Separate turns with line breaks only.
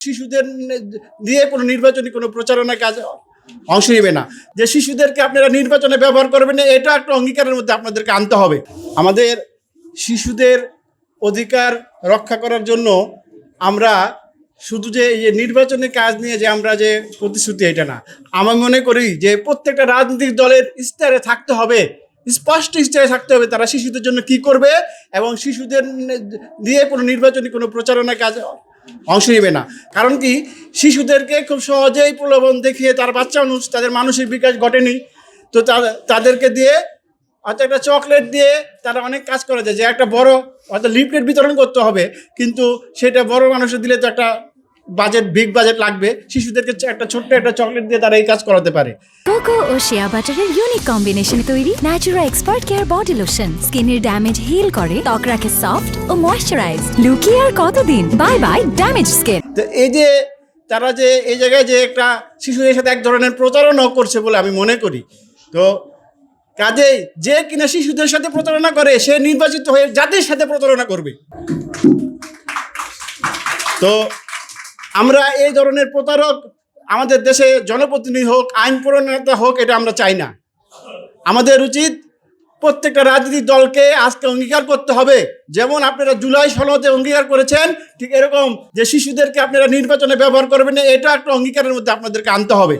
শিশুদের দিয়ে কোনো নির্বাচনী কোনো প্রচারণা কাজ অংশ নেবে না। যে শিশুদেরকে আপনারা নির্বাচনে ব্যবহার করবেন না, এটা একটা অঙ্গীকারের মধ্যে আপনাদেরকে আনতে হবে। আমাদের শিশুদের অধিকার রক্ষা করার জন্য আমরা শুধু যে এই যে নির্বাচনী কাজ নিয়ে যে আমরা যে প্রতিশ্রুতি, এটা না। আমি মনে করি যে প্রত্যেকটা রাজনৈতিক দলের ইশতেহারে থাকতে হবে, স্পষ্ট ইশতেহারে থাকতে হবে তারা শিশুদের জন্য কি করবে, এবং শিশুদের দিয়ে কোনো নির্বাচনী কোনো প্রচারণা কাজ অংশ নেবে না। কারণ কি, শিশুদেরকে খুব সহজেই প্রলোভন দেখিয়ে তার বাচ্চা মানুষ, তাদের মানসিক বিকাশ ঘটেনি, তো তাদেরকে দিয়ে হয়তো একটা চকলেট দিয়ে তারা অনেক কাজ করা যায়। যে একটা বড় হয়তো লিফলেট বিতরণ করতে হবে, কিন্তু সেটা বড় মানুষের দিলে তো একটা বিগ বাজেট লাগবে। শিশুদেরকে একটা ছোট্ট একটা চকলেট দিয়ে তারা এই কাজ করাতে পারে।
কোকো ও শিয়া বাটারের ইউনিক কম্বিনেশনে তৈরি Natura expert care body lotion স্কিনের ড্যামেজ হিল করে, ত্বক রাখে সফট ও ময়েশ্চারাইজ। লুকিয়ে আর কতদিন, বাই বাই ড্যামেজ স্কিন।
তো এই যে তারা যে এই জায়গায় যে একটা শিশুদের সাথে এক ধরনের প্রতারণা করছে বলে আমি মনে করি। তো কাজেই যে কিনা শিশুদের সাথে প্রতারণা করে, সে নির্বাচিত হয়ে জাতির সাথে প্রতারণা করবে। তো আমরা এই ধরনের প্রতারক আমাদের দেশে জনপ্রতিনিধি হোক, আইন প্রণেতা হোক, এটা আমরা চাই না। আমাদের উচিত প্রত্যেকটা রাজনৈতিক দলকে আজকে অঙ্গীকার করতে হবে, যেমন আপনারা জুলাই সনদে অঙ্গীকার করেছেন, ঠিক এরকম যে শিশুদেরকে আপনারা নির্বাচনে ব্যবহার করবেন না, এটা একটা অঙ্গীকারের মধ্যে আপনাদেরকে আনতে হবে।